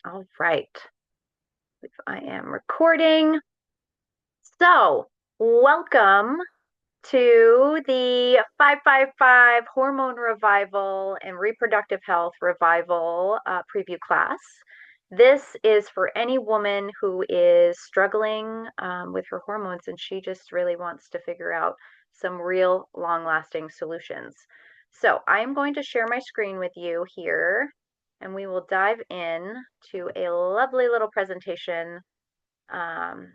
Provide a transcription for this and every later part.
All right. If I am recording. So, welcome to the 555 Hormone Revival and Reproductive Health Revival preview class. This is for any woman who is struggling with her hormones and she just really wants to figure out some real long lasting solutions. So, I'm going to share my screen with you here and we will dive in to a lovely little presentation um,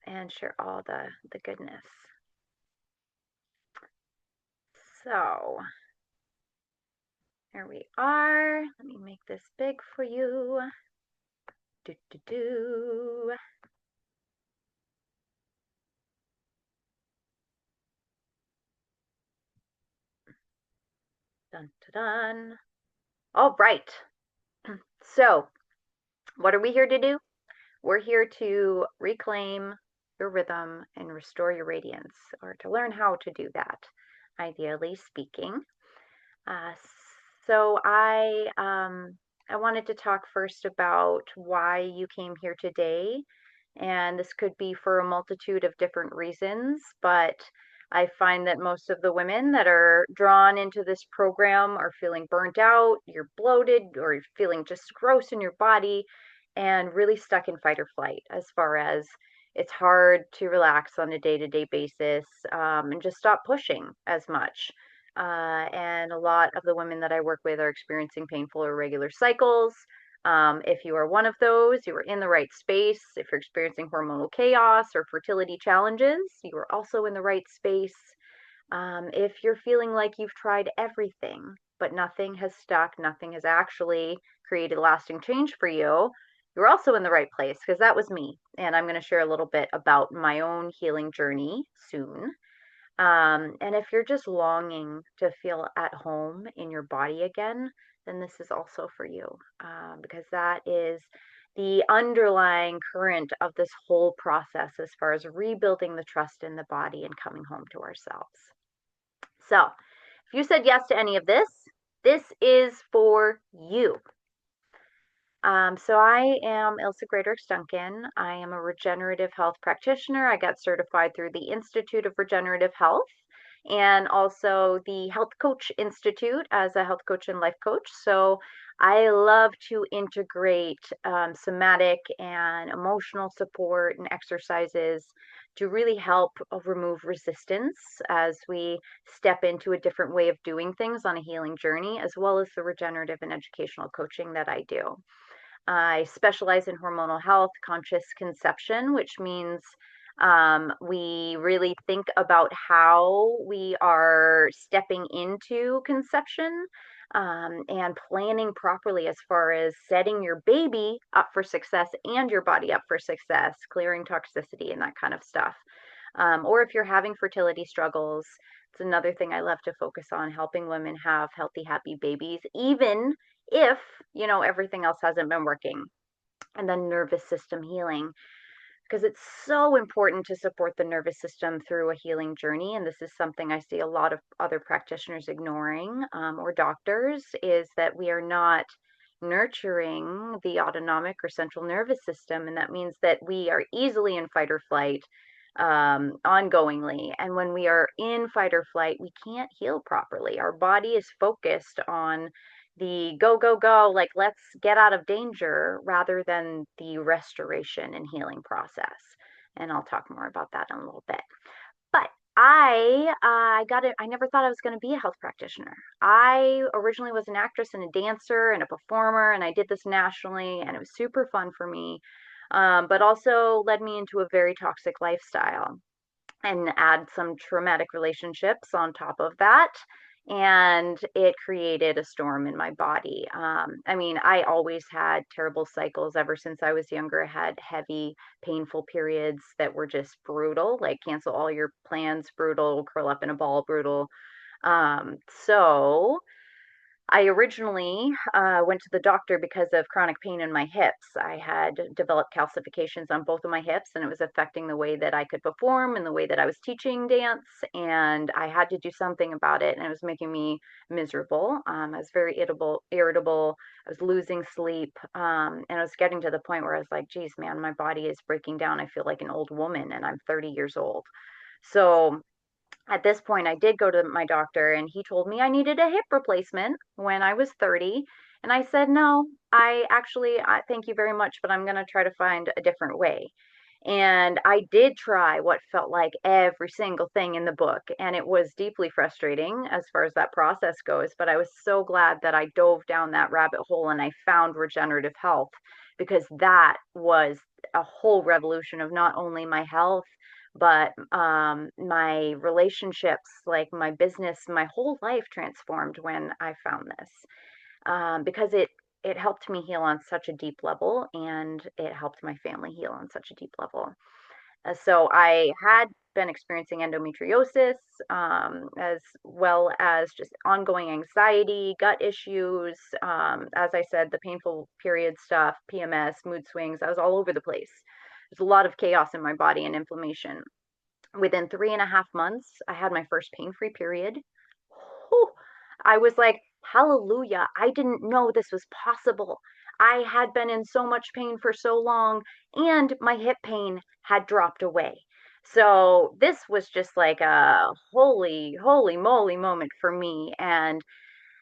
and share all the goodness. So here we are. Let me make this big for you. Do, do, do. Dun, dun, dun. All right. So, what are we here to do? We're here to reclaim your rhythm and restore your radiance, or to learn how to do that, ideally speaking. Uh, so I wanted to talk first about why you came here today, and this could be for a multitude of different reasons, but I find that most of the women that are drawn into this program are feeling burnt out, you're bloated, or you're feeling just gross in your body, and really stuck in fight or flight as far as it's hard to relax on a day-to-day basis and just stop pushing as much. And a lot of the women that I work with are experiencing painful or irregular cycles. If you are one of those, you are in the right space. If you're experiencing hormonal chaos or fertility challenges, you are also in the right space. If you're feeling like you've tried everything, but nothing has stuck, nothing has actually created lasting change for you, you're also in the right place because that was me. And I'm going to share a little bit about my own healing journey soon. And if you're just longing to feel at home in your body again, then this is also for you because that is the underlying current of this whole process as far as rebuilding the trust in the body and coming home to ourselves. So, if you said yes to any of this, this is for you. So I am Ilse Greatorex-Duncan. I am a regenerative health practitioner. I got certified through the Institute of Regenerative Health and also the Health Coach Institute as a health coach and life coach. So I love to integrate somatic and emotional support and exercises to really help remove resistance as we step into a different way of doing things on a healing journey, as well as the regenerative and educational coaching that I do. I specialize in hormonal health, conscious conception, which means we really think about how we are stepping into conception and planning properly as far as setting your baby up for success and your body up for success, clearing toxicity and that kind of stuff. Or if you're having fertility struggles, it's another thing I love to focus on, helping women have healthy, happy babies, even if, everything else hasn't been working. And then nervous system healing, because it's so important to support the nervous system through a healing journey. And this is something I see a lot of other practitioners ignoring or doctors, is that we are not nurturing the autonomic or central nervous system. And that means that we are easily in fight or flight ongoingly. And when we are in fight or flight, we can't heal properly. Our body is focused on the go, go, go, like let's get out of danger rather than the restoration and healing process. And I'll talk more about that in a little bit. But I got it. I never thought I was going to be a health practitioner. I originally was an actress and a dancer and a performer, and I did this nationally, and it was super fun for me, but also led me into a very toxic lifestyle and add some traumatic relationships on top of that. And it created a storm in my body. I mean, I always had terrible cycles ever since I was younger. I had heavy, painful periods that were just brutal, like cancel all your plans, brutal, curl up in a ball, brutal. So I originally went to the doctor because of chronic pain in my hips. I had developed calcifications on both of my hips, and it was affecting the way that I could perform and the way that I was teaching dance. And I had to do something about it, and it was making me miserable. I was very irritable. I was losing sleep, and I was getting to the point where I was like, "Geez, man, my body is breaking down. I feel like an old woman, and I'm 30 years old." So at this point, I did go to my doctor and he told me I needed a hip replacement when I was 30. And I said, no, I thank you very much, but I'm going to try to find a different way. And I did try what felt like every single thing in the book. And it was deeply frustrating as far as that process goes. But I was so glad that I dove down that rabbit hole and I found regenerative health because that was a whole revolution of not only my health but my relationships, like my business, my whole life transformed when I found this because it helped me heal on such a deep level, and it helped my family heal on such a deep level. So I had been experiencing endometriosis, as well as just ongoing anxiety, gut issues. As I said, the painful period stuff, PMS, mood swings. I was all over the place. There's a lot of chaos in my body and inflammation. Within 3.5 months, I had my first pain-free period. Whew. I was like, hallelujah, I didn't know this was possible. I had been in so much pain for so long, and my hip pain had dropped away. So this was just like a holy moly moment for me. And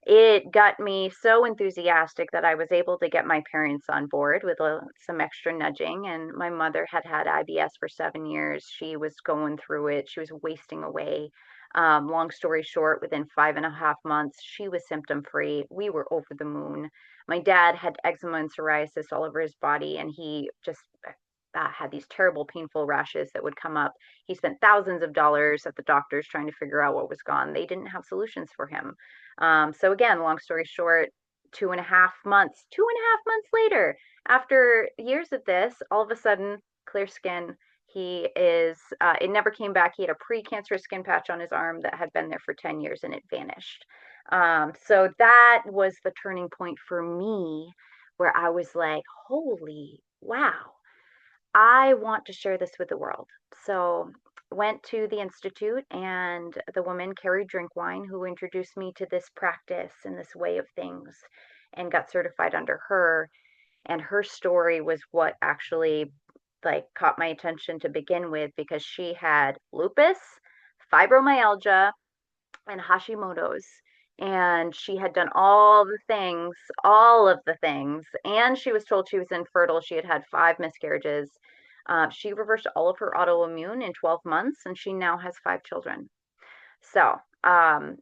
it got me so enthusiastic that I was able to get my parents on board with some extra nudging. And my mother had had IBS for 7 years. She was going through it, she was wasting away. Long story short, within 5.5 months, she was symptom free. We were over the moon. My dad had eczema and psoriasis all over his body, and he just had these terrible, painful rashes that would come up. He spent thousands of dollars at the doctors trying to figure out what was gone. They didn't have solutions for him. So again, long story short, 2.5 months later, after years of this, all of a sudden, clear skin. He is, it never came back. He had a precancerous skin patch on his arm that had been there for 10 years and it vanished. So that was the turning point for me where I was like, holy wow, I want to share this with the world. So went to the institute, and the woman Carrie Drinkwine, who introduced me to this practice and this way of things, and got certified under her. And her story was what actually like caught my attention to begin with because she had lupus, fibromyalgia, and Hashimoto's. And she had done all of the things. And she was told she was infertile. She had had 5 miscarriages. She reversed all of her autoimmune in 12 months, and she now has 5 children. So I'm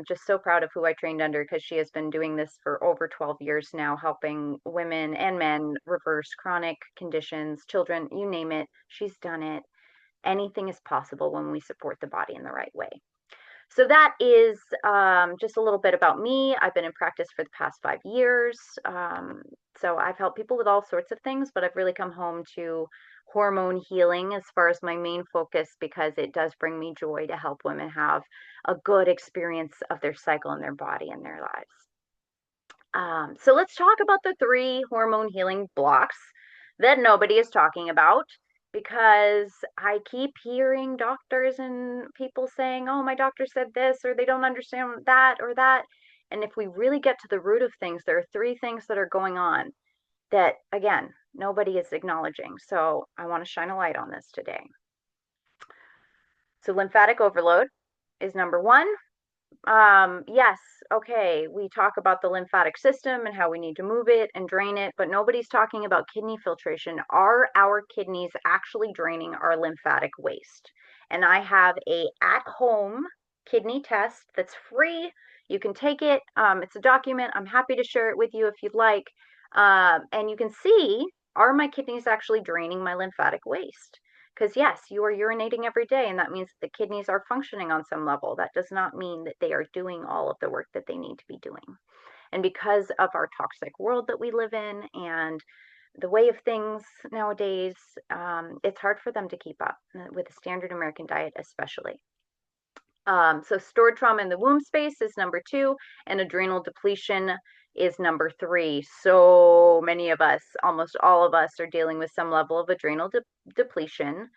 just so proud of who I trained under because she has been doing this for over 12 years now, helping women and men reverse chronic conditions, children, you name it. She's done it. Anything is possible when we support the body in the right way. So that is just a little bit about me. I've been in practice for the past 5 years. So I've helped people with all sorts of things, but I've really come home to hormone healing as far as my main focus because it does bring me joy to help women have a good experience of their cycle and their body and their lives. So let's talk about the 3 hormone healing blocks that nobody is talking about because I keep hearing doctors and people saying, oh, my doctor said this, or they don't understand that or that. And if we really get to the root of things, there are 3 things that are going on that, again, nobody is acknowledging. So I want to shine a light on this today. So lymphatic overload is number one. Yes, okay, we talk about the lymphatic system and how we need to move it and drain it, but nobody's talking about kidney filtration. Are our kidneys actually draining our lymphatic waste? And I have a at-home kidney test that's free. You can take it. It's a document. I'm happy to share it with you if you'd like. And you can see, are my kidneys actually draining my lymphatic waste? Because yes, you are urinating every day, and that means the kidneys are functioning on some level. That does not mean that they are doing all of the work that they need to be doing. And because of our toxic world that we live in and the way of things nowadays, it's hard for them to keep up with the standard American diet, especially. So stored trauma in the womb space is number two, and adrenal depletion is number three. So many of us, almost all of us, are dealing with some level of adrenal depletion,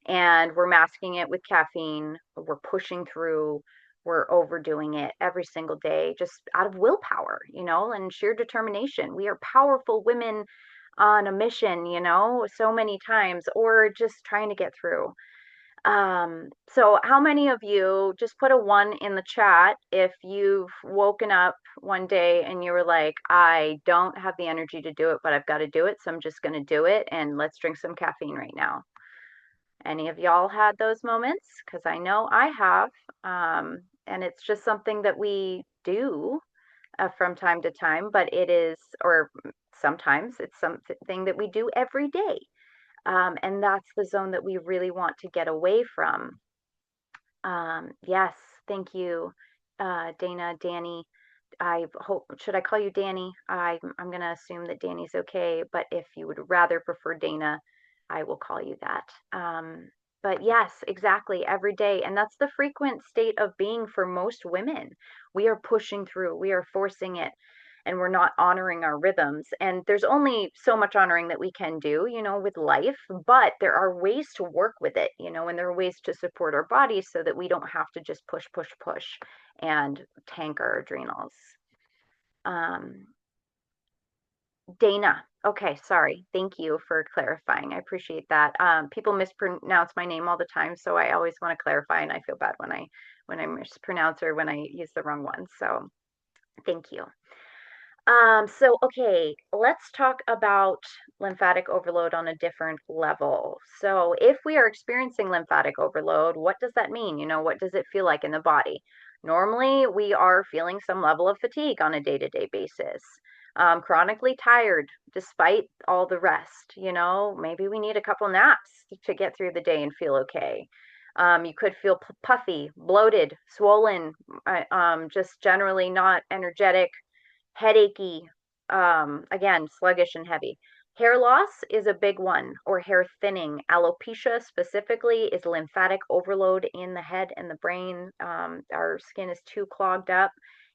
and we're masking it with caffeine. We're pushing through. We're overdoing it every single day, just out of willpower, and sheer determination. We are powerful women on a mission, so many times, or just trying to get through. So how many of you just put a one in the chat if you've woken up one day and you were like, I don't have the energy to do it, but I've got to do it, so I'm just going to do it, and let's drink some caffeine right now. Any of y'all had those moments? Because I know I have. And it's just something that we do from time to time, but it is, or sometimes it's something that we do every day. And that's the zone that we really want to get away from. Yes, thank you, Dana, Danny. I hope, should I call you Danny? I'm going to assume that Danny's okay, but if you would rather prefer Dana, I will call you that. But yes, exactly, every day. And that's the frequent state of being for most women. We are pushing through, we are forcing it, and we're not honoring our rhythms. And there's only so much honoring that we can do, with life, but there are ways to work with it, and there are ways to support our bodies so that we don't have to just push, push, push and tank our adrenals. Um, Dana. Okay, sorry. Thank you for clarifying. I appreciate that. People mispronounce my name all the time, so I always want to clarify, and I feel bad when I mispronounce or when I use the wrong one. So thank you. So okay, let's talk about lymphatic overload on a different level. So if we are experiencing lymphatic overload, what does that mean? What does it feel like in the body? Normally, we are feeling some level of fatigue on a day-to-day basis. Chronically tired despite all the rest, maybe we need a couple naps to get through the day and feel okay. You could feel puffy, bloated, swollen, just generally not energetic, headachy, again, sluggish and heavy. Hair loss is a big one, or hair thinning. Alopecia specifically is lymphatic overload in the head and the brain. Our skin is too clogged up.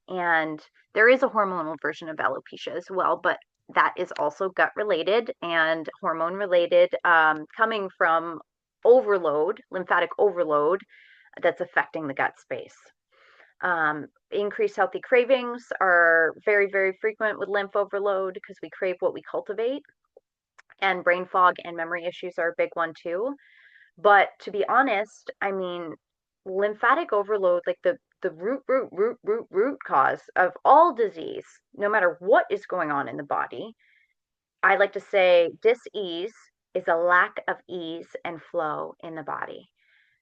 And there is a hormonal version of alopecia as well, but that is also gut related and hormone related, coming from overload, lymphatic overload that's affecting the gut space. Increased healthy cravings are very, very frequent with lymph overload because we crave what we cultivate. And brain fog and memory issues are a big one too. But to be honest, I mean, lymphatic overload, like the root cause of all disease, no matter what is going on in the body, I like to say dis-ease is a lack of ease and flow in the body.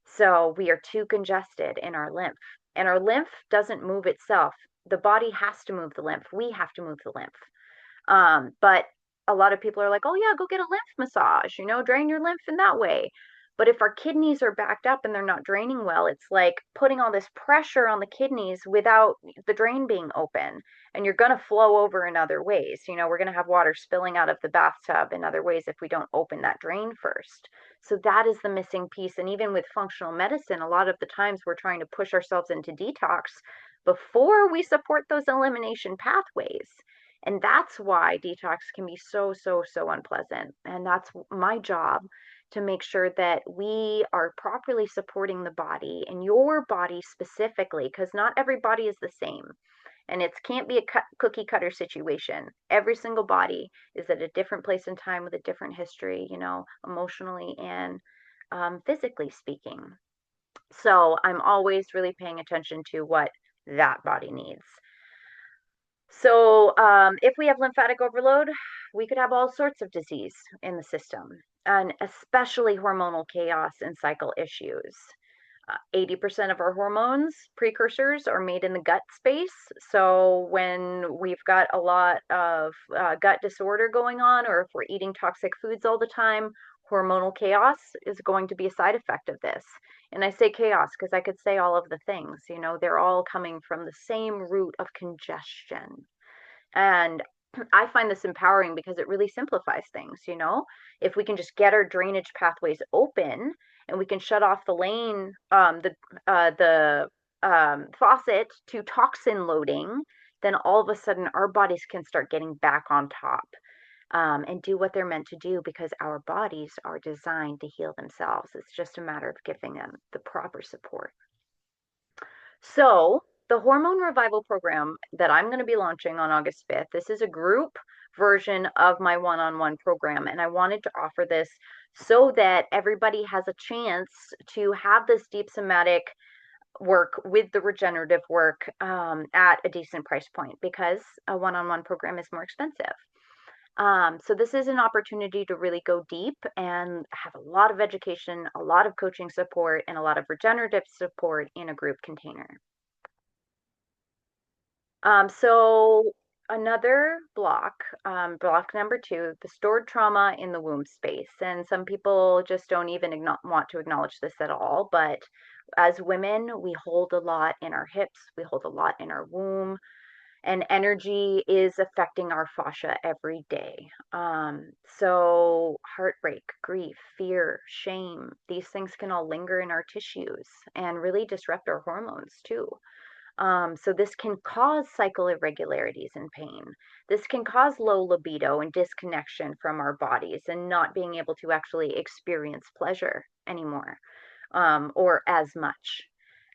So we are too congested in our lymph, and our lymph doesn't move itself. The body has to move the lymph. We have to move the lymph. But a lot of people are like, oh, yeah, go get a lymph massage, drain your lymph in that way. But if our kidneys are backed up and they're not draining well, it's like putting all this pressure on the kidneys without the drain being open. And you're going to flow over in other ways. We're going to have water spilling out of the bathtub in other ways if we don't open that drain first. So that is the missing piece. And even with functional medicine, a lot of the times we're trying to push ourselves into detox before we support those elimination pathways. And that's why detox can be so, so, so unpleasant. And that's my job, to make sure that we are properly supporting the body and your body specifically, because not every body is the same. And it can't be a cookie cutter situation. Every single body is at a different place in time with a different history, emotionally and physically speaking. So I'm always really paying attention to what that body needs. So if we have lymphatic overload, we could have all sorts of disease in the system, and especially hormonal chaos and cycle issues. 80% of our hormones precursors are made in the gut space. So when we've got a lot of gut disorder going on, or if we're eating toxic foods all the time, hormonal chaos is going to be a side effect of this. And I say chaos because I could say all of the things, they're all coming from the same root of congestion. And I find this empowering because it really simplifies things, If we can just get our drainage pathways open and we can shut off the lane, the faucet to toxin loading, then all of a sudden our bodies can start getting back on top, and do what they're meant to do because our bodies are designed to heal themselves. It's just a matter of giving them the proper support. So, the Hormone Revival program that I'm going to be launching on August 5th, this is a group version of my one-on-one program. And I wanted to offer this so that everybody has a chance to have this deep somatic work with the regenerative work at a decent price point because a one-on-one program is more expensive. So this is an opportunity to really go deep and have a lot of education, a lot of coaching support, and a lot of regenerative support in a group container. So another block, block number 2, the stored trauma in the womb space. And some people just don't even want to acknowledge this at all. But as women, we hold a lot in our hips, we hold a lot in our womb, and energy is affecting our fascia every day. So heartbreak, grief, fear, shame, these things can all linger in our tissues and really disrupt our hormones too. So this can cause cycle irregularities and pain. This can cause low libido and disconnection from our bodies and not being able to actually experience pleasure anymore, or as much.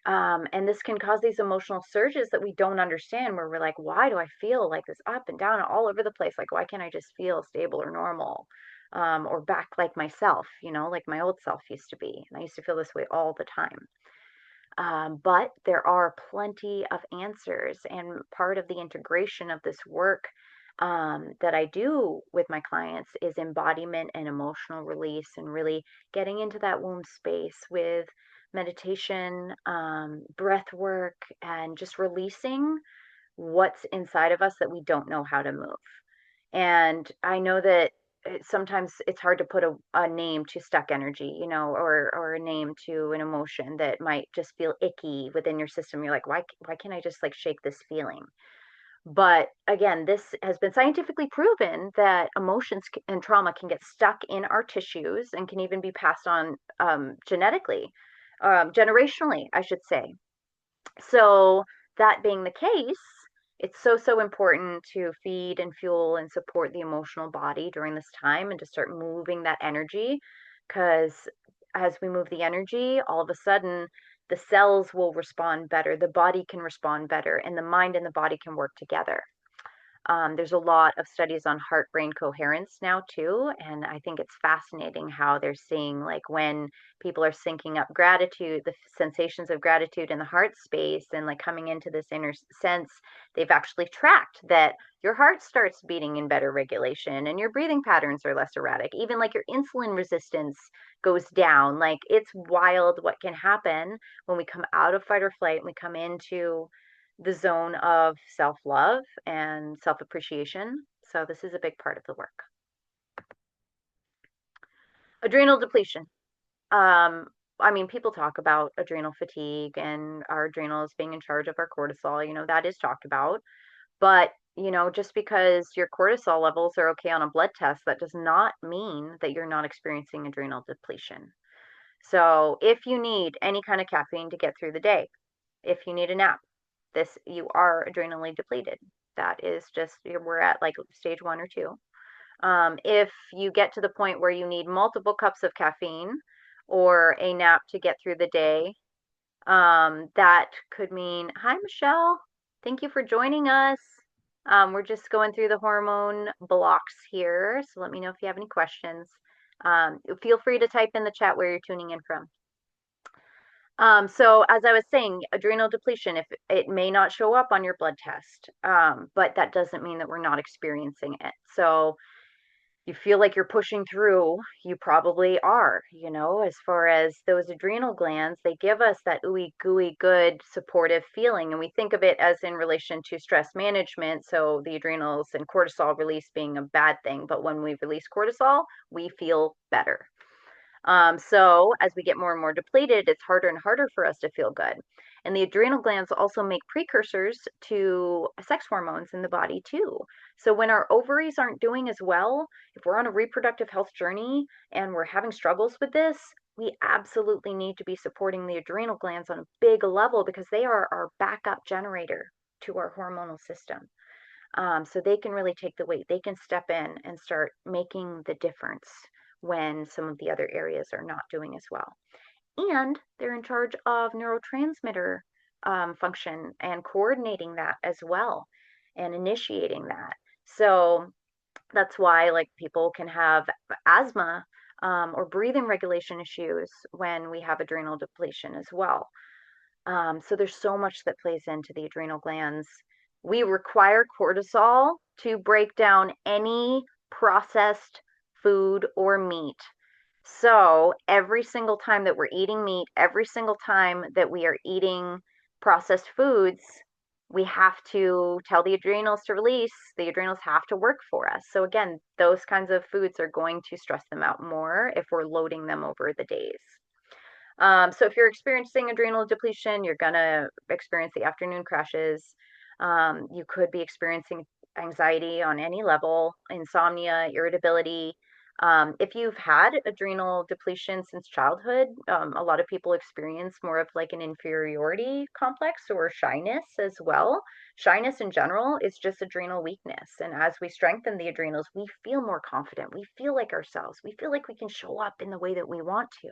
And this can cause these emotional surges that we don't understand, where we're like, why do I feel like this up and down and all over the place? Like, why can't I just feel stable or normal? Or back like myself, like my old self used to be. And I used to feel this way all the time. But there are plenty of answers, and part of the integration of this work that I do with my clients is embodiment and emotional release, and really getting into that womb space with meditation, breath work, and just releasing what's inside of us that we don't know how to move. And I know that sometimes it's hard to put a name to stuck energy, or a name to an emotion that might just feel icky within your system. You're like, why can't I just like shake this feeling? But again, this has been scientifically proven that emotions and trauma can get stuck in our tissues and can even be passed on genetically, generationally, I should say. So, that being the case, it's so important to feed and fuel and support the emotional body during this time and to start moving that energy. Because as we move the energy, all of a sudden, the cells will respond better, the body can respond better, and the mind and the body can work together. There's a lot of studies on heart brain coherence now, too. And I think it's fascinating how they're seeing, like, when people are syncing up gratitude, the sensations of gratitude in the heart space, and like coming into this inner sense, they've actually tracked that your heart starts beating in better regulation and your breathing patterns are less erratic. Even like your insulin resistance goes down. Like, it's wild what can happen when we come out of fight or flight and we come into the zone of self love and self appreciation. So, this is a big part of the work. Adrenal depletion. Um, I mean, people talk about adrenal fatigue and our adrenals being in charge of our cortisol. That is talked about. But, just because your cortisol levels are okay on a blood test, that does not mean that you're not experiencing adrenal depletion. So, if you need any kind of caffeine to get through the day, if you need a nap, you are adrenally depleted. That is just, we're at like stage 1 or 2. If you get to the point where you need multiple cups of caffeine or a nap to get through the day, that could mean, hi, Michelle. Thank you for joining us. We're just going through the hormone blocks here. So let me know if you have any questions. Feel free to type in the chat where you're tuning in from. So as I was saying, adrenal depletion, if it may not show up on your blood test, but that doesn't mean that we're not experiencing it. So you feel like you're pushing through, you probably are, as far as those adrenal glands, they give us that ooey gooey good supportive feeling. And we think of it as in relation to stress management. So the adrenals and cortisol release being a bad thing. But when we release cortisol, we feel better. So as we get more and more depleted, it's harder and harder for us to feel good. And the adrenal glands also make precursors to sex hormones in the body too. So when our ovaries aren't doing as well, if we're on a reproductive health journey and we're having struggles with this, we absolutely need to be supporting the adrenal glands on a big level because they are our backup generator to our hormonal system. So they can really take the weight. They can step in and start making the difference when some of the other areas are not doing as well. And they're in charge of neurotransmitter function and coordinating that as well and initiating that. So that's why like people can have asthma or breathing regulation issues when we have adrenal depletion as well. So there's so much that plays into the adrenal glands. We require cortisol to break down any processed food or meat. So every single time that we're eating meat, every single time that we are eating processed foods, we have to tell the adrenals to release. The adrenals have to work for us. So again, those kinds of foods are going to stress them out more if we're loading them over the days. So if you're experiencing adrenal depletion, you're gonna experience the afternoon crashes. You could be experiencing anxiety on any level, insomnia, irritability. If you've had adrenal depletion since childhood, a lot of people experience more of like an inferiority complex or shyness as well. Shyness in general is just adrenal weakness. And as we strengthen the adrenals, we feel more confident. We feel like ourselves. We feel like we can show up in the way that we want to.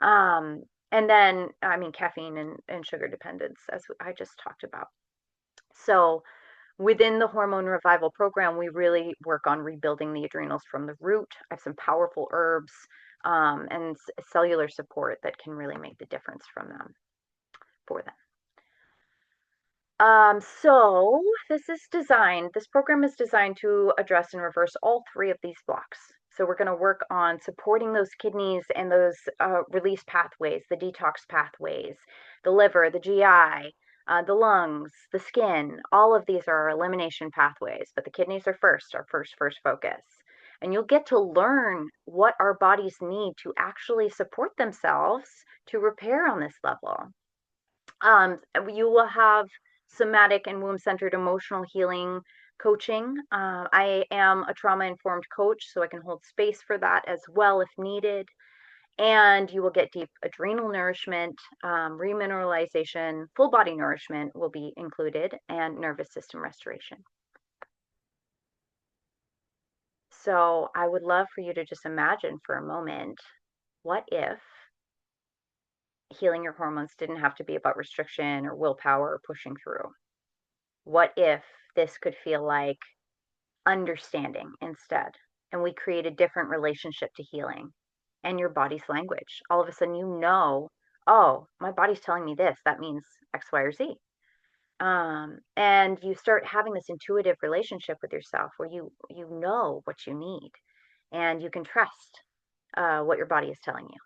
Um, and then, I mean, caffeine and sugar dependence, as I just talked about. So, within the hormone revival program, we really work on rebuilding the adrenals from the root. I have some powerful herbs and cellular support that can really make the difference from them for them. So this program is designed to address and reverse all three of these blocks. So we're going to work on supporting those kidneys and those release pathways, the detox pathways, the liver, the GI, the lungs, the skin. All of these are our elimination pathways, but the kidneys are first, our first focus. And you'll get to learn what our bodies need to actually support themselves to repair on this level. You will have somatic and womb centered emotional healing coaching. I am a trauma informed coach, so I can hold space for that as well if needed. And you will get deep adrenal nourishment, remineralization, full body nourishment will be included, and nervous system restoration. So I would love for you to just imagine for a moment, what if healing your hormones didn't have to be about restriction or willpower or pushing through? What if this could feel like understanding instead? And we create a different relationship to healing and your body's language. All of a sudden, you know, oh, my body's telling me this. That means X, Y, or Z. And you start having this intuitive relationship with yourself where you know what you need and you can trust what your body is telling you.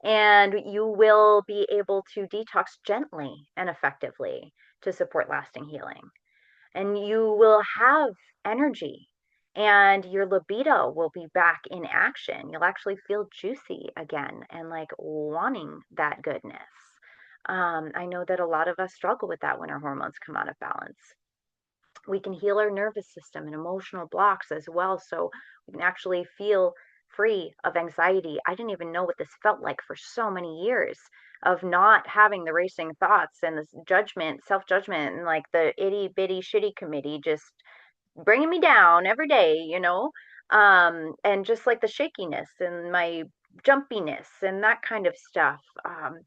And you will be able to detox gently and effectively to support lasting healing. And you will have energy and your libido will be back in action. You'll actually feel juicy again and like wanting that goodness. I know that a lot of us struggle with that when our hormones come out of balance. We can heal our nervous system and emotional blocks as well. So we can actually feel free of anxiety. I didn't even know what this felt like for so many years of not having the racing thoughts and this judgment, self judgment, and like the itty bitty shitty committee just bringing me down every day, and just like the shakiness and my jumpiness and that kind of stuff,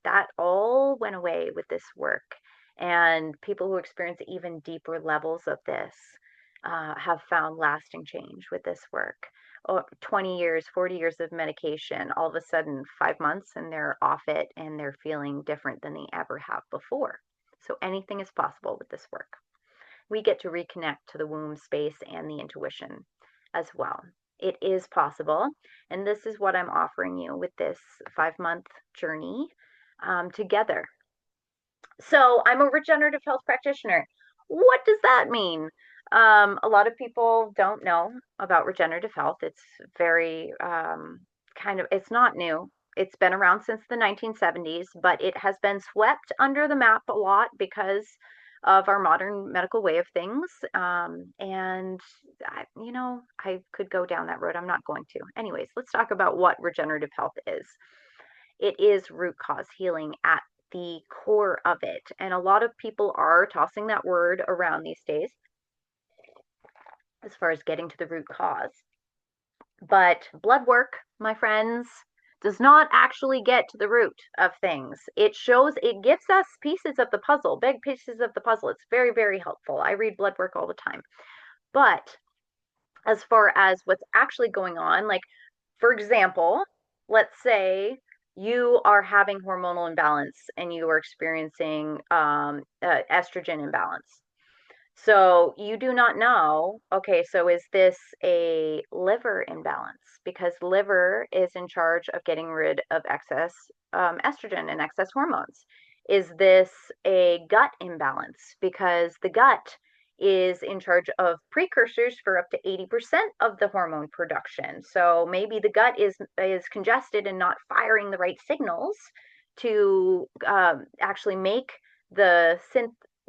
that all went away with this work. And people who experience even deeper levels of this have found lasting change with this work. 20 years, 40 years of medication, all of a sudden 5 months and they're off it and they're feeling different than they ever have before. So anything is possible with this work. We get to reconnect to the womb space and the intuition as well. It is possible. And this is what I'm offering you with this 5 month journey together. So I'm a regenerative health practitioner. What does that mean? A lot of people don't know about regenerative health. It's very it's not new. It's been around since the 1970s, but it has been swept under the map a lot because of our modern medical way of things. And I could go down that road. I'm not going to. Anyways, let's talk about what regenerative health is. It is root cause healing at the core of it. And a lot of people are tossing that word around these days as far as getting to the root cause. But blood work, my friends, does not actually get to the root of things. It gives us pieces of the puzzle, big pieces of the puzzle. It's very, very helpful. I read blood work all the time. But as far as what's actually going on, like, for example, let's say you are having hormonal imbalance and you are experiencing estrogen imbalance. So you do not know, okay, so is this a liver imbalance? Because liver is in charge of getting rid of excess estrogen and excess hormones. Is this a gut imbalance? Because the gut is in charge of precursors for up to 80% of the hormone production. So maybe the gut is congested and not firing the right signals to actually make the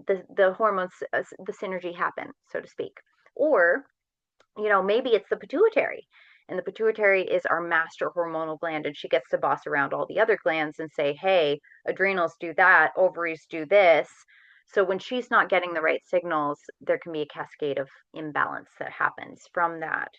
the hormones, the synergy happen, so to speak. Or, maybe it's the pituitary. And the pituitary is our master hormonal gland, and she gets to boss around all the other glands and say, hey, adrenals do that, ovaries do this. So when she's not getting the right signals, there can be a cascade of imbalance that happens from that.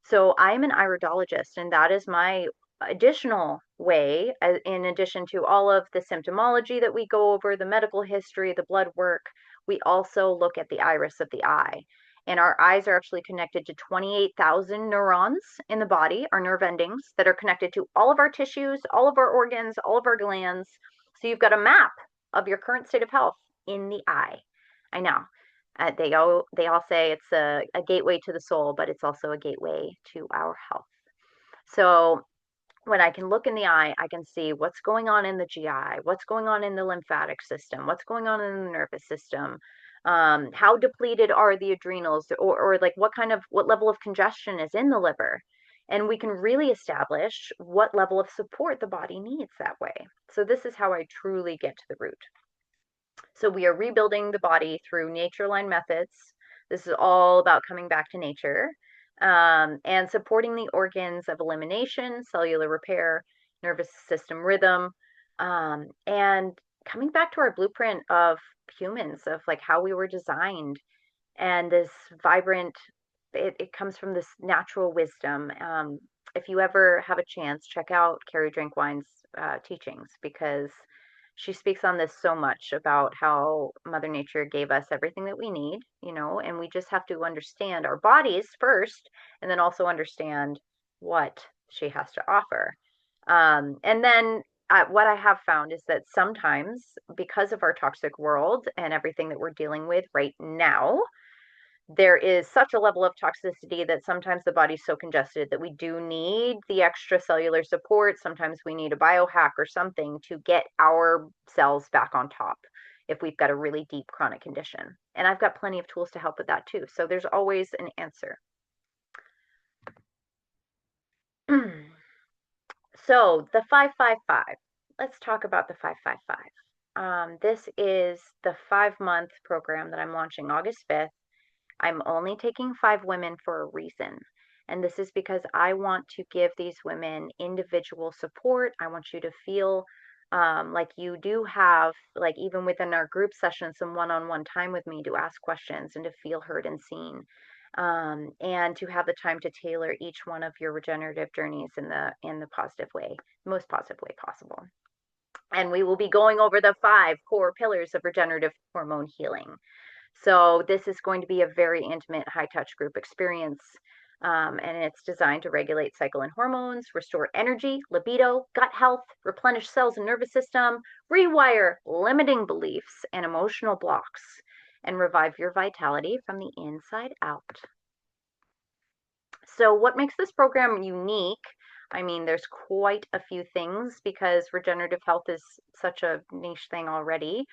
So I'm an iridologist, and that is my additional way, in addition to all of the symptomology that we go over, the medical history, the blood work, we also look at the iris of the eye. And our eyes are actually connected to 28,000 neurons in the body, our nerve endings that are connected to all of our tissues, all of our organs, all of our glands. So you've got a map of your current state of health in the eye. I know. They all say it's a gateway to the soul, but it's also a gateway to our health. So when I can look in the eye, I can see what's going on in the GI, what's going on in the lymphatic system, what's going on in the nervous system, how depleted are the adrenals, or like what level of congestion is in the liver. And we can really establish what level of support the body needs that way. So this is how I truly get to the root. So we are rebuilding the body through nature line methods. This is all about coming back to nature, and supporting the organs of elimination, cellular repair, nervous system rhythm, and coming back to our blueprint of humans, of like how we were designed, and this vibrant, it comes from this natural wisdom. If you ever have a chance, check out Carrie Drinkwine's teachings, because she speaks on this so much about how Mother Nature gave us everything that we need, and we just have to understand our bodies first, and then also understand what she has to offer. And then what I have found is that sometimes, because of our toxic world and everything that we're dealing with right now, there is such a level of toxicity that sometimes the body's so congested that we do need the extracellular support. Sometimes we need a biohack or something to get our cells back on top if we've got a really deep chronic condition. And I've got plenty of tools to help with that too. So there's always an answer. So the 555. Let's talk about the 555. This is the 5-month program that I'm launching August 5th. I'm only taking 5 women for a reason. And this is because I want to give these women individual support. I want you to feel like you do have, like, even within our group sessions, some one-on-one time with me to ask questions and to feel heard and seen. And to have the time to tailor each one of your regenerative journeys in the positive way, most positive way possible. And we will be going over the 5 core pillars of regenerative hormone healing. So this is going to be a very intimate, high-touch group experience, and it's designed to regulate cycle and hormones, restore energy, libido, gut health, replenish cells and nervous system, rewire limiting beliefs and emotional blocks, and revive your vitality from the inside out. So what makes this program unique? I mean, there's quite a few things, because regenerative health is such a niche thing already.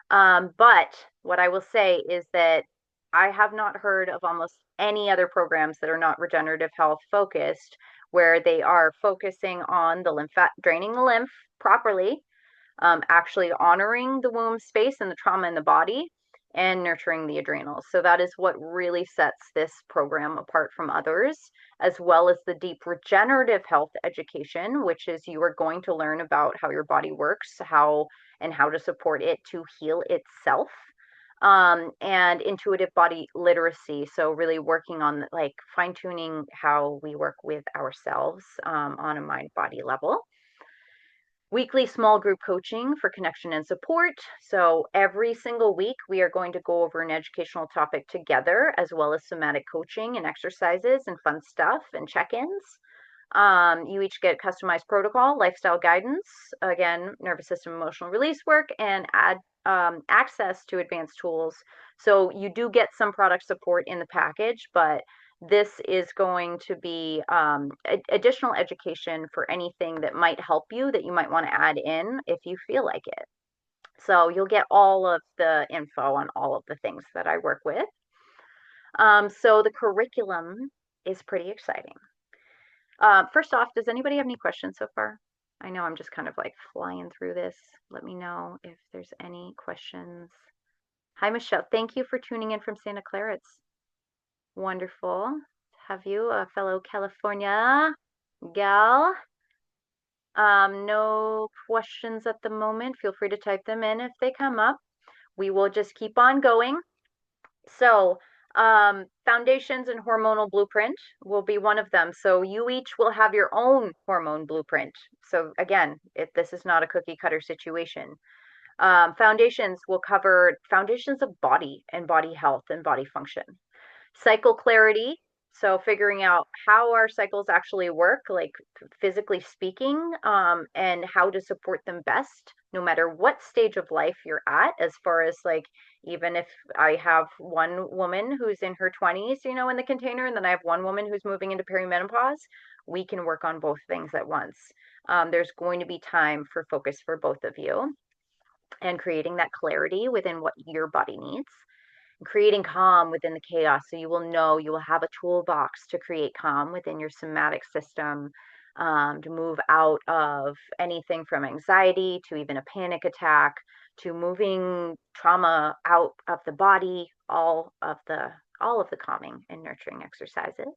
But what I will say is that I have not heard of almost any other programs that are not regenerative health focused, where they are focusing on the draining the lymph properly, actually honoring the womb space and the trauma in the body, and nurturing the adrenals. So that is what really sets this program apart from others, as well as the deep regenerative health education, which is you are going to learn about how your body works, how to support it to heal itself. And intuitive body literacy. So really working on like fine tuning how we work with ourselves on a mind body level. Weekly small group coaching for connection and support. So every single week, we are going to go over an educational topic together, as well as somatic coaching and exercises and fun stuff and check ins. You each get customized protocol, lifestyle guidance, again, nervous system emotional release work, and add access to advanced tools. So you do get some product support in the package, but this is going to be additional education for anything that might help you that you might want to add in if you feel like it. So you'll get all of the info on all of the things that I work with. So the curriculum is pretty exciting. First off, does anybody have any questions so far? I know I'm just kind of like flying through this. Let me know if there's any questions. Hi, Michelle. Thank you for tuning in from Santa Clara. It's wonderful to have you, a fellow California gal. No questions at the moment. Feel free to type them in if they come up. We will just keep on going. So, foundations and hormonal blueprint will be one of them. So you each will have your own hormone blueprint. So again, this is not a cookie cutter situation. Foundations will cover foundations of body and body health and body function. Cycle clarity, so figuring out how our cycles actually work, like physically speaking, and how to support them best, no matter what stage of life you're at, as far as like, even if I have one woman who's in her 20s, in the container, and then I have one woman who's moving into perimenopause, we can work on both things at once. There's going to be time for focus for both of you and creating that clarity within what your body needs. Creating calm within the chaos. So you will have a toolbox to create calm within your somatic system, to move out of anything from anxiety to even a panic attack to moving trauma out of the body, all of the calming and nurturing exercises.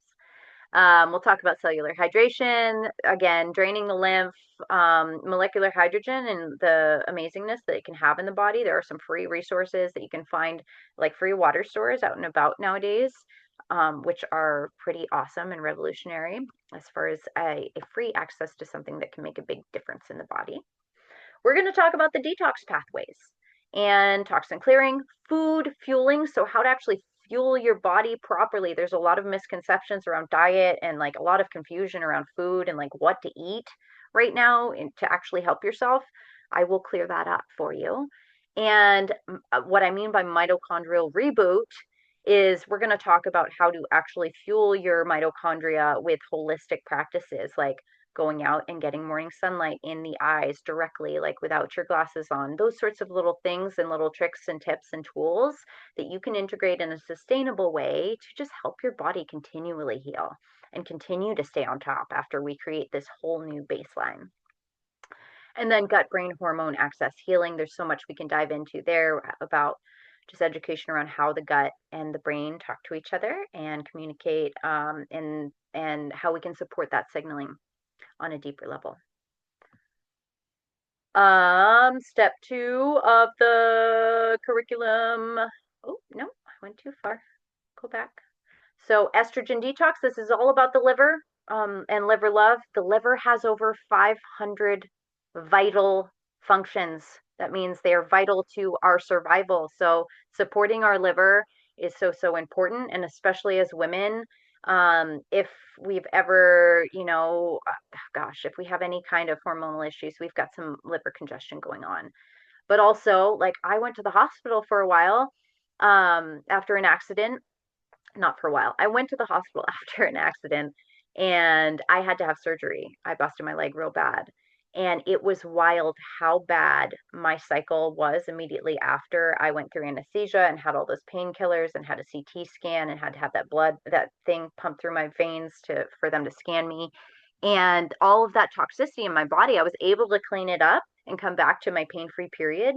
We'll talk about cellular hydration, again, draining the lymph, molecular hydrogen, and the amazingness that it can have in the body. There are some free resources that you can find, like free water stores out and about nowadays, which are pretty awesome and revolutionary as far as a free access to something that can make a big difference in the body. We're going to talk about the detox pathways and toxin clearing, food fueling, so how to actually fuel your body properly. There's a lot of misconceptions around diet and like a lot of confusion around food and like what to eat right now and to actually help yourself. I will clear that up for you. And what I mean by mitochondrial reboot is we're going to talk about how to actually fuel your mitochondria with holistic practices like going out and getting morning sunlight in the eyes directly, like without your glasses on, those sorts of little things and little tricks and tips and tools that you can integrate in a sustainable way to just help your body continually heal and continue to stay on top after we create this whole new baseline. And then gut brain hormone access healing. There's so much we can dive into there about just education around how the gut and the brain talk to each other and communicate, and how we can support that signaling on a deeper level. Step 2 of the curriculum. Oh, no, I went too far. Go back. So estrogen detox, this is all about the liver, and liver love. The liver has over 500 vital functions. That means they are vital to our survival. So supporting our liver is so important, and especially as women, if we've ever, gosh, if we have any kind of hormonal issues, we've got some liver congestion going on. But also, like, I went to the hospital for a while after an accident. Not for a while. I went to the hospital after an accident and I had to have surgery. I busted my leg real bad. And it was wild how bad my cycle was immediately after I went through anesthesia and had all those painkillers and had a CT scan and had to have that thing pumped through my veins for them to scan me. And all of that toxicity in my body, I was able to clean it up and come back to my pain-free period.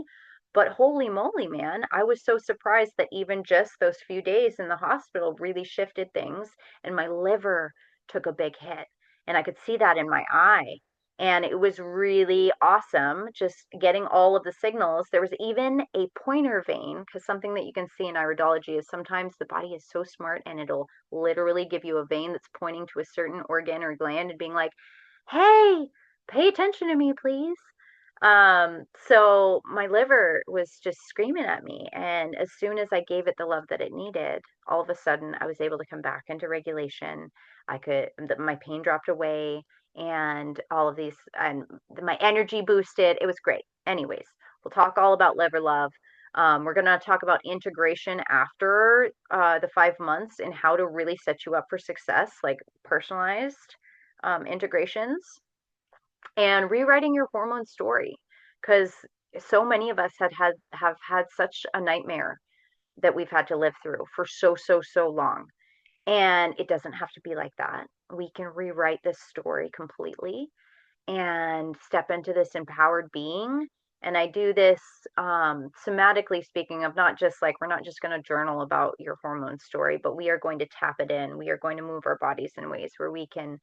But holy moly, man, I was so surprised that even just those few days in the hospital really shifted things, and my liver took a big hit. And I could see that in my eye. And it was really awesome just getting all of the signals. There was even a pointer vein, because something that you can see in iridology is sometimes the body is so smart and it'll literally give you a vein that's pointing to a certain organ or gland and being like, hey, pay attention to me, please. So my liver was just screaming at me. And as soon as I gave it the love that it needed, all of a sudden I was able to come back into regulation. My pain dropped away and all of these, and my energy boosted. It was great. Anyways, we'll talk all about liver love. We're going to talk about integration after the 5 months and how to really set you up for success, like personalized integrations and rewriting your hormone story, because so many of us have had such a nightmare that we've had to live through for so long, and it doesn't have to be like that. We can rewrite this story completely and step into this empowered being. And I do this somatically speaking, of not just like, we're not just going to journal about your hormone story, but we are going to tap it in. We are going to move our bodies in ways where we can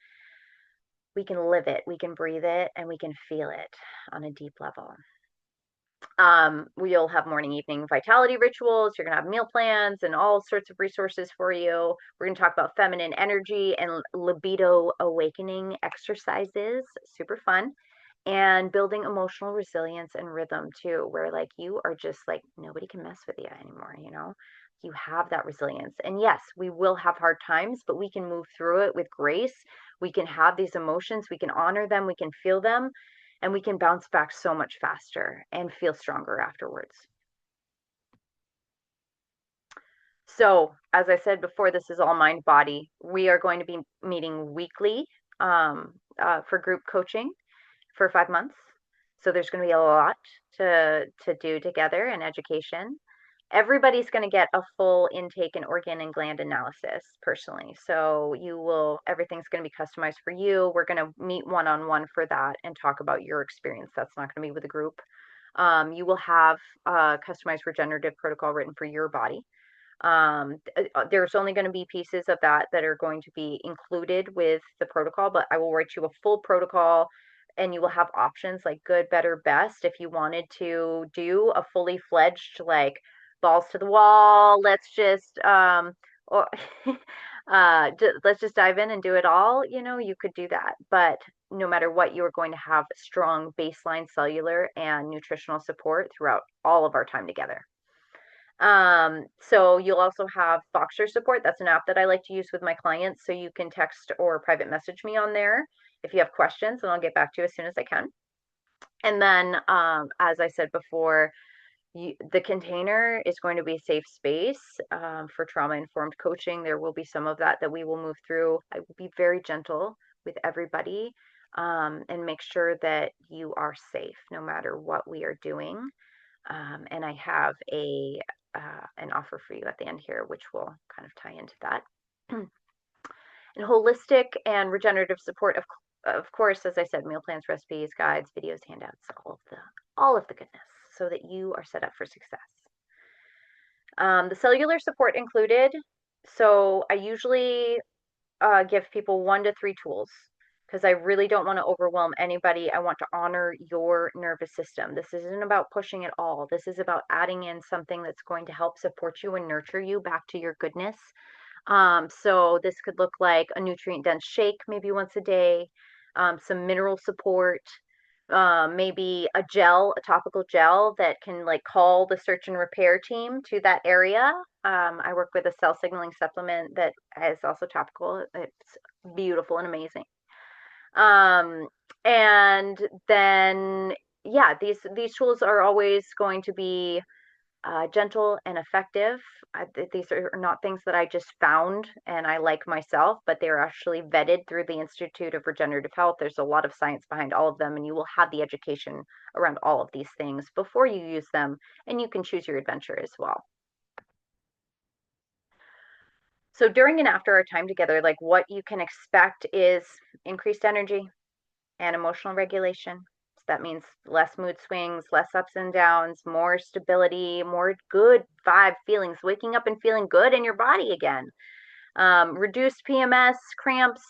live it, we can breathe it, and we can feel it on a deep level. We'll have morning, evening vitality rituals. You're going to have meal plans and all sorts of resources for you. We're going to talk about feminine energy and libido awakening exercises. Super fun. And building emotional resilience and rhythm too, where like you are just like, nobody can mess with you anymore, you know? You have that resilience. And yes, we will have hard times, but we can move through it with grace. We can have these emotions, we can honor them, we can feel them, and we can bounce back so much faster and feel stronger afterwards. So, as I said before, this is all mind body. We are going to be meeting weekly for group coaching for 5 months. So there's going to be a lot to do together in education. Everybody's going to get a full intake and organ and gland analysis personally. So everything's going to be customized for you. We're going to meet one-on-one for that and talk about your experience. That's not going to be with a group. You will have a customized regenerative protocol written for your body. There's only going to be pieces of that are going to be included with the protocol, but I will write you a full protocol, and you will have options like good, better, best if you wanted to do a fully fledged, like, balls to the wall, let's just or let's just dive in and do it all. You could do that, but no matter what, you are going to have strong baseline cellular and nutritional support throughout all of our time together. So you'll also have Boxer support. That's an app that I like to use with my clients. So you can text or private message me on there if you have questions, and I'll get back to you as soon as I can. And then, as I said before, the container is going to be a safe space for trauma-informed coaching. There will be some of that we will move through. I will be very gentle with everybody and make sure that you are safe no matter what we are doing. And I have an offer for you at the end here, which will kind of tie into that. And holistic and regenerative support, of course, as I said, meal plans, recipes, guides, videos, handouts, all of the goodness, so that you are set up for success. The cellular support included. So I usually give people 1 to 3 tools, because I really don't want to overwhelm anybody. I want to honor your nervous system. This isn't about pushing it all. This is about adding in something that's going to help support you and nurture you back to your goodness. So this could look like a nutrient dense shake maybe once a day, some mineral support, maybe a topical gel that can like call the search and repair team to that area. I work with a cell signaling supplement that is also topical. It's beautiful and amazing. And then, yeah, these tools are always going to be gentle and effective. These are not things that I just found and I like myself, but they're actually vetted through the Institute of Regenerative Health. There's a lot of science behind all of them, and you will have the education around all of these things before you use them, and you can choose your adventure as well. So during and after our time together, like, what you can expect is increased energy and emotional regulation. That means less mood swings, less ups and downs, more stability, more good vibe feelings, waking up and feeling good in your body again. Reduced PMS, cramps,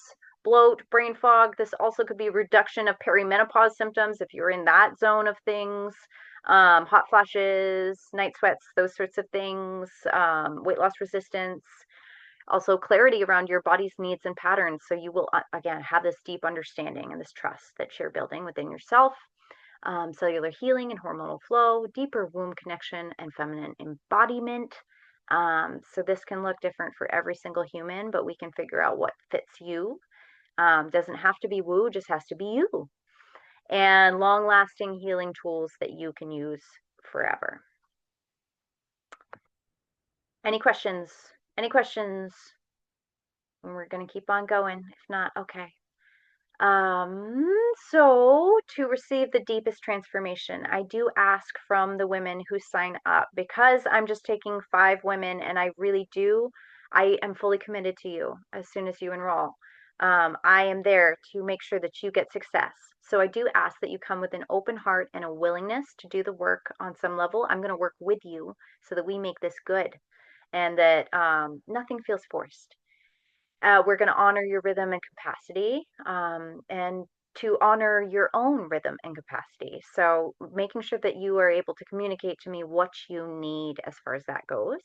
bloat, brain fog. This also could be reduction of perimenopause symptoms if you're in that zone of things. Hot flashes, night sweats, those sorts of things, weight loss resistance, also clarity around your body's needs and patterns. So you will, again, have this deep understanding and this trust that you're building within yourself. Cellular healing and hormonal flow, deeper womb connection, and feminine embodiment. So this can look different for every single human, but we can figure out what fits you. Doesn't have to be woo, just has to be you. And long lasting healing tools that you can use forever. Any questions? Any questions? We're going to keep on going. If not, okay. So to receive the deepest transformation, I do ask from the women who sign up because I'm just taking 5 women and I am fully committed to you as soon as you enroll. I am there to make sure that you get success. So I do ask that you come with an open heart and a willingness to do the work on some level. I'm going to work with you so that we make this good and that nothing feels forced. We're going to honor your rhythm and capacity, and to honor your own rhythm and capacity. So, making sure that you are able to communicate to me what you need as far as that goes,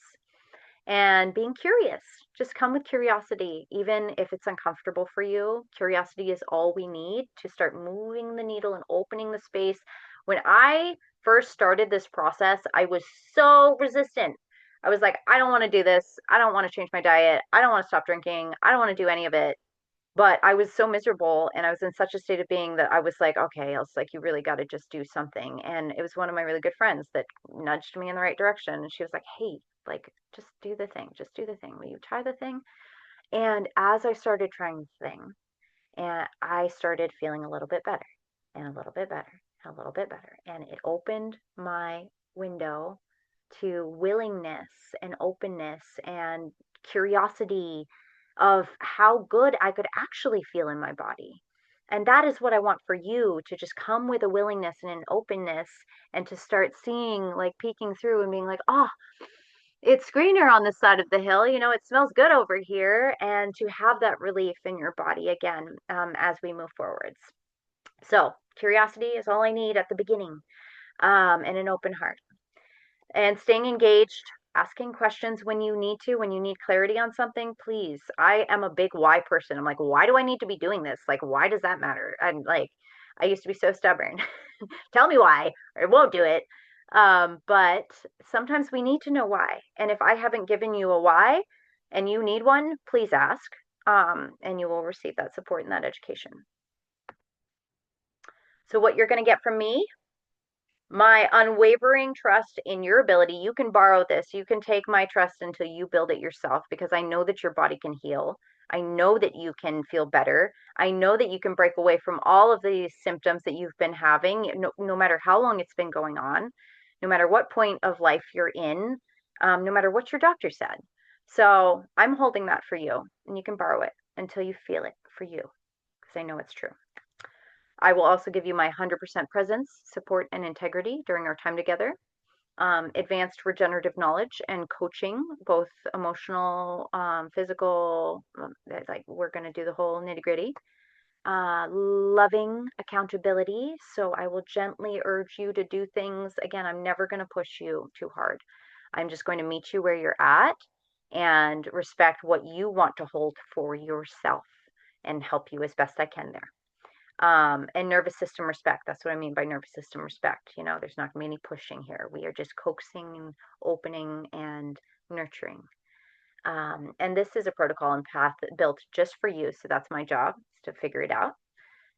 and being curious. Just come with curiosity, even if it's uncomfortable for you. Curiosity is all we need to start moving the needle and opening the space. When I first started this process, I was so resistant. I was like, I don't want to do this. I don't want to change my diet. I don't want to stop drinking. I don't want to do any of it. But I was so miserable and I was in such a state of being that I was like, okay, I was like, you really got to just do something. And it was one of my really good friends that nudged me in the right direction. And she was like, hey, like, just do the thing. Just do the thing. Will you try the thing? And as I started trying the thing, and I started feeling a little bit better and a little bit better, and a little bit better. And it opened my window to willingness and openness and curiosity of how good I could actually feel in my body. And that is what I want for you, to just come with a willingness and an openness and to start seeing, like, peeking through and being like, oh, it's greener on this side of the hill. It smells good over here. And to have that relief in your body again, as we move forwards. So, curiosity is all I need at the beginning, and an open heart. And staying engaged, asking questions when you need to, when you need clarity on something, please. I am a big why person. I'm like, why do I need to be doing this? Like, why does that matter? And like, I used to be so stubborn. Tell me why, or I won't do it. But sometimes we need to know why. And if I haven't given you a why and you need one, please ask. And you will receive that support and that education. So, what you're going to get from me: my unwavering trust in your ability. You can borrow this. You can take my trust until you build it yourself, because I know that your body can heal. I know that you can feel better. I know that you can break away from all of these symptoms that you've been having, no matter how long it's been going on, no matter what point of life you're in, no matter what your doctor said. So I'm holding that for you, and you can borrow it until you feel it for you, because I know it's true. I will also give you my 100% presence, support, and integrity during our time together. Advanced regenerative knowledge and coaching, both emotional, physical, like, we're going to do the whole nitty gritty. Loving accountability. So I will gently urge you to do things. Again, I'm never going to push you too hard. I'm just going to meet you where you're at and respect what you want to hold for yourself and help you as best I can there. And nervous system respect. That's what I mean by nervous system respect. There's not going to be any pushing here. We are just coaxing and opening and nurturing. And this is a protocol and path built just for you. So that's my job, is to figure it out.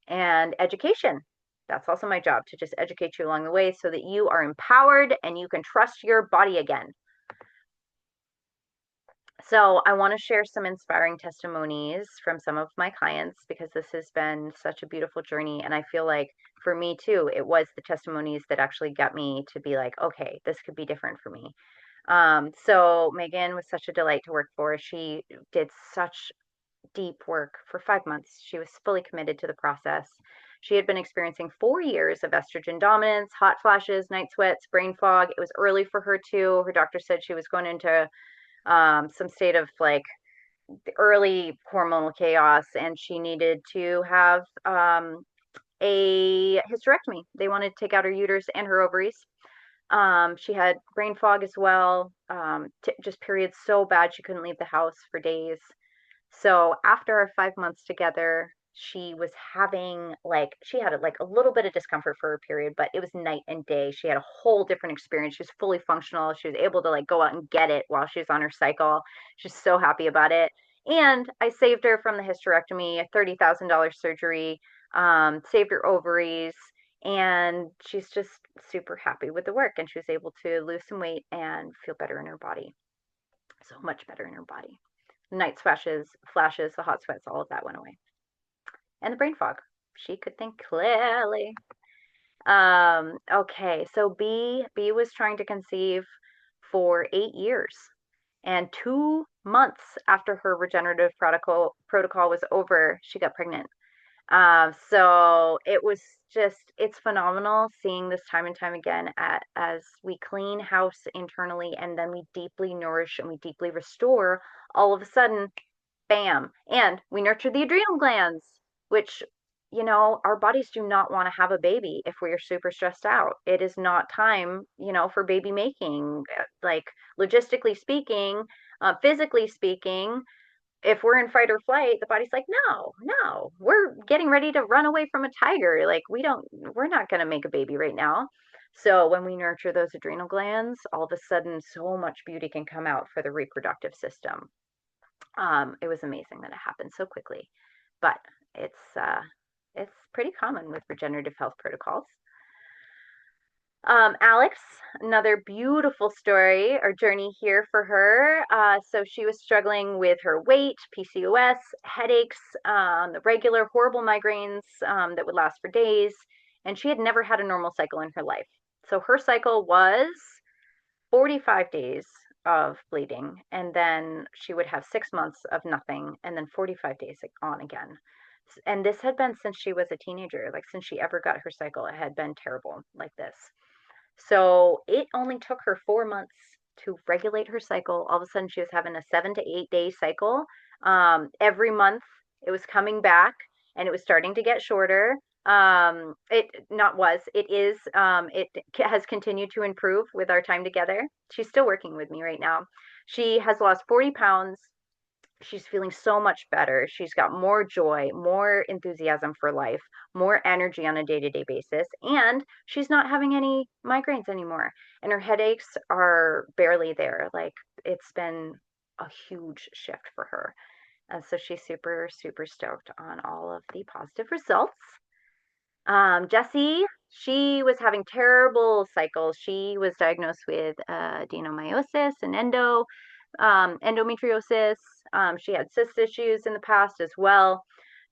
And education. That's also my job, to just educate you along the way so that you are empowered and you can trust your body again. So I want to share some inspiring testimonies from some of my clients, because this has been such a beautiful journey. And I feel like for me too, it was the testimonies that actually got me to be like, okay, this could be different for me. So Megan was such a delight to work for. She did such deep work for 5 months. She was fully committed to the process. She had been experiencing 4 years of estrogen dominance, hot flashes, night sweats, brain fog. It was early for her too. Her doctor said she was going into some state of like early hormonal chaos, and she needed to have a hysterectomy. They wanted to take out her uterus and her ovaries. She had brain fog as well, just periods so bad she couldn't leave the house for days. So after our 5 months together, she was having like she had like a little bit of discomfort for her period, but it was night and day. She had a whole different experience. She was fully functional. She was able to like go out and get it while she was on her cycle. She's so happy about it. And I saved her from the hysterectomy, a $30,000 surgery, saved her ovaries, and she's just super happy with the work. And she was able to lose some weight and feel better in her body. So much better in her body. Night flashes, the hot sweats, all of that went away. And the brain fog. She could think clearly. Okay, so B was trying to conceive for 8 years. And 2 months after her regenerative protocol was over, she got pregnant. So it was it's phenomenal seeing this time and time again as we clean house internally and then we deeply nourish and we deeply restore. All of a sudden, bam, and we nurture the adrenal glands, which, our bodies do not want to have a baby if we are super stressed out. It is not time, for baby making. Like, logistically speaking, physically speaking, if we're in fight or flight, the body's like, no, no, we're getting ready to run away from a tiger. Like, we're not going to make a baby right now. So when we nurture those adrenal glands, all of a sudden, so much beauty can come out for the reproductive system. It was amazing that it happened so quickly, but it's pretty common with regenerative health protocols. Alex, another beautiful story or journey here for her. So she was struggling with her weight, PCOS, headaches, the regular horrible migraines that would last for days, and she had never had a normal cycle in her life. So her cycle was 45 days of bleeding, and then she would have 6 months of nothing, and then 45 days on again. And this had been since she was a teenager, like since she ever got her cycle, it had been terrible like this. So it only took her 4 months to regulate her cycle. All of a sudden, she was having a 7 to 8 day cycle. Every month, it was coming back, and it was starting to get shorter. It not was, it is, it has continued to improve with our time together. She's still working with me right now. She has lost 40 pounds. She's feeling so much better. She's got more joy, more enthusiasm for life, more energy on a day to day basis, and she's not having any migraines anymore. And her headaches are barely there. Like, it's been a huge shift for her. And so she's super, super stoked on all of the positive results. Jessie, she was having terrible cycles. She was diagnosed with adenomyosis and endometriosis. She had cyst issues in the past as well.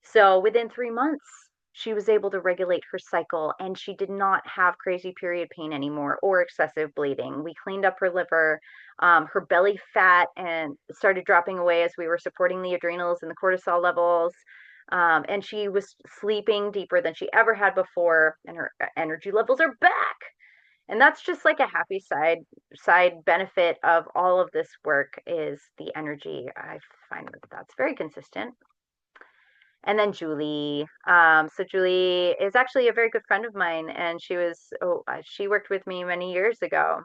So within 3 months, she was able to regulate her cycle and she did not have crazy period pain anymore or excessive bleeding. We cleaned up her liver, her belly fat, and started dropping away as we were supporting the adrenals and the cortisol levels. And she was sleeping deeper than she ever had before, and her energy levels are back. And that's just like a happy side benefit of all of this work is the energy. I find that that's very consistent. And then Julie. So Julie is actually a very good friend of mine, and she worked with me many years ago.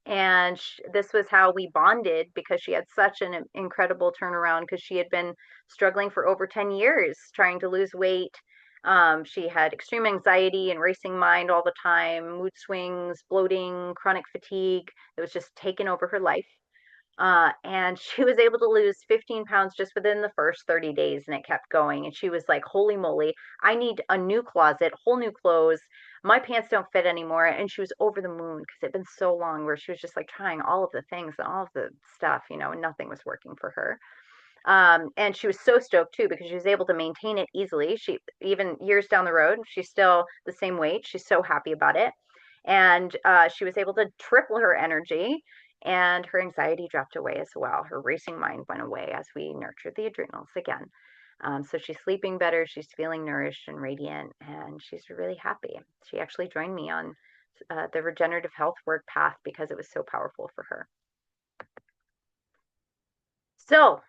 And this was how we bonded because she had such an incredible turnaround because she had been struggling for over 10 years trying to lose weight. She had extreme anxiety and racing mind all the time, mood swings, bloating, chronic fatigue. It was just taking over her life. And she was able to lose 15 pounds just within the first 30 days, and it kept going. And she was like, holy moly, I need a new closet, whole new clothes. My pants don't fit anymore. And she was over the moon because it'd been so long where she was just like trying all of the things and all of the stuff, and nothing was working for her. And she was so stoked too because she was able to maintain it easily. She, even years down the road, she's still the same weight. She's so happy about it. And she was able to triple her energy, and her anxiety dropped away as well. Her racing mind went away as we nurtured the adrenals again. So she's sleeping better, she's feeling nourished and radiant, and she's really happy. She actually joined me on the regenerative health work path because it was so powerful for her. So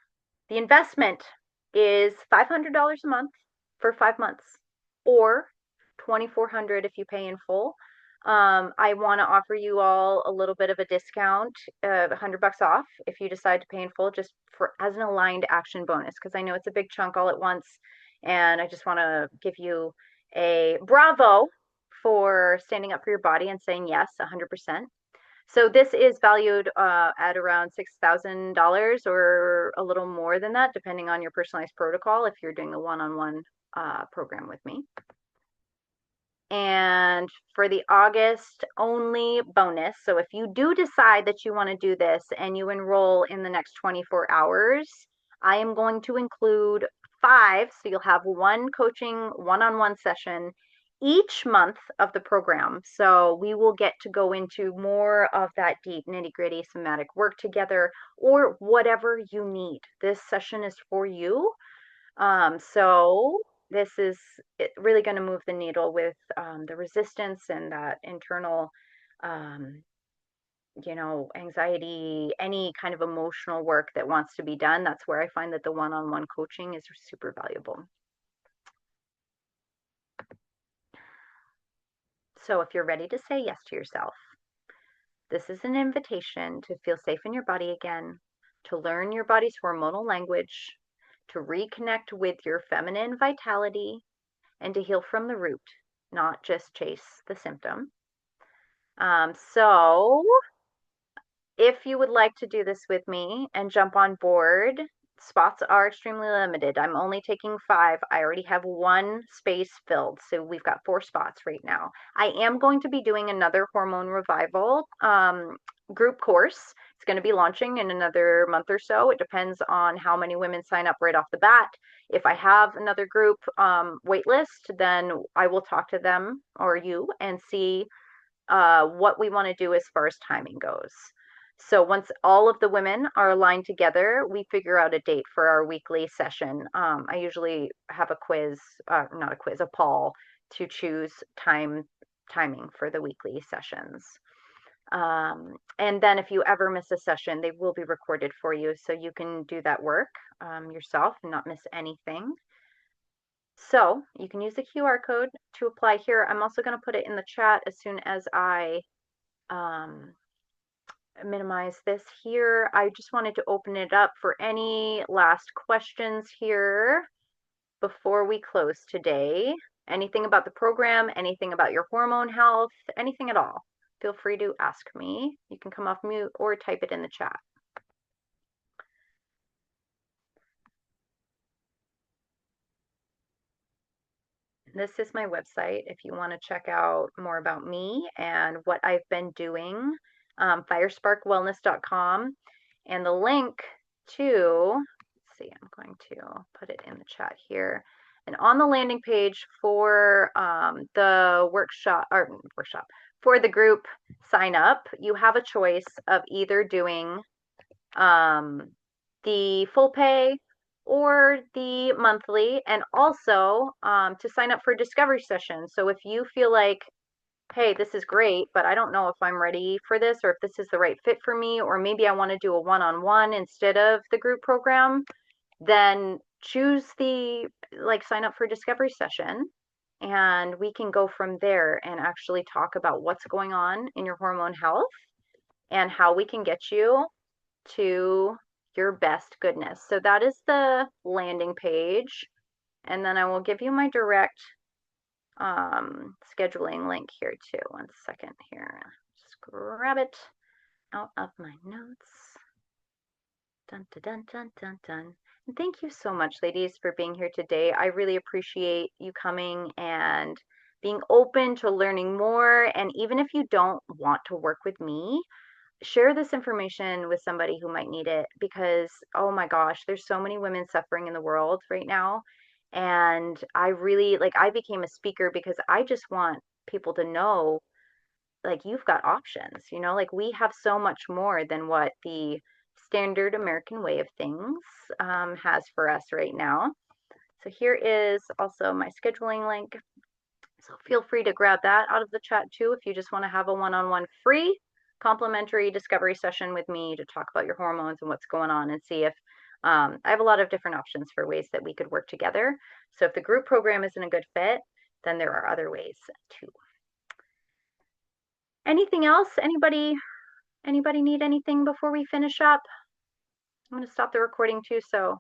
the investment is $500 a month for 5 months, or $2,400 if you pay in full. I want to offer you all a little bit of a discount, $100 off if you decide to pay in full, just for as an aligned action bonus, because I know it's a big chunk all at once, and I just want to give you a bravo for standing up for your body and saying yes, 100%. So this is valued at around $6,000 or a little more than that, depending on your personalized protocol if you're doing the one-on-one program with me. And for the August only bonus, so if you do decide that you want to do this and you enroll in the next 24 hours, I am going to include 5, so you'll have one coaching one-on-one session each month of the program. So we will get to go into more of that deep nitty-gritty somatic work together, or whatever you need. This session is for you. So this is really going to move the needle with the resistance and that internal, um, anxiety, any kind of emotional work that wants to be done. That's where I find that the one-on-one coaching is super valuable. So if you're ready to say yes to yourself, this is an invitation to feel safe in your body again, to learn your body's hormonal language, to reconnect with your feminine vitality, and to heal from the root, not just chase the symptom. So if you would like to do this with me and jump on board, spots are extremely limited. I'm only taking 5. I already have 1 space filled, so we've got 4 spots right now. I am going to be doing another hormone revival group course. It's going to be launching in another month or so. It depends on how many women sign up right off the bat. If I have another group wait list, then I will talk to them or you and see what we want to do as far as timing goes. So once all of the women are aligned together, we figure out a date for our weekly session. I usually have a quiz, not a quiz, a poll to choose timing for the weekly sessions. And then if you ever miss a session, they will be recorded for you, so you can do that work yourself and not miss anything. So you can use the QR code to apply here. I'm also going to put it in the chat as soon as I minimize this here. I just wanted to open it up for any last questions here before we close today. Anything about the program, anything about your hormone health, anything at all. Feel free to ask me. You can come off mute or type it in the chat. This is my website if you want to check out more about me and what I've been doing, firesparkwellness.com. And the link to, let's see, I'm going to put it in the chat here. And on the landing page for the workshop, for the group sign up, you have a choice of either doing the full pay or the monthly, and also to sign up for a discovery session. So if you feel like, hey, this is great, but I don't know if I'm ready for this or if this is the right fit for me, or maybe I want to do a one-on-one instead of the group program, then choose the sign up for a discovery session, and we can go from there and actually talk about what's going on in your hormone health and how we can get you to your best goodness. So that is the landing page. And then I will give you my direct scheduling link here too. 1 second here. Just grab it out of my notes. Dun, dun, dun, dun, dun, dun. And thank you so much, ladies, for being here today. I really appreciate you coming and being open to learning more. And even if you don't want to work with me, share this information with somebody who might need it, because oh my gosh, there's so many women suffering in the world right now. And I really I became a speaker because I just want people to know, you've got options, we have so much more than what the standard American way of things has for us right now. So here is also my scheduling link. So feel free to grab that out of the chat too if you just want to have a one-on-one free complimentary discovery session with me to talk about your hormones and what's going on and see if I have a lot of different options for ways that we could work together. So if the group program isn't a good fit, then there are other ways too. Anything else? Anybody need anything before we finish up? I'm going to stop the recording too, so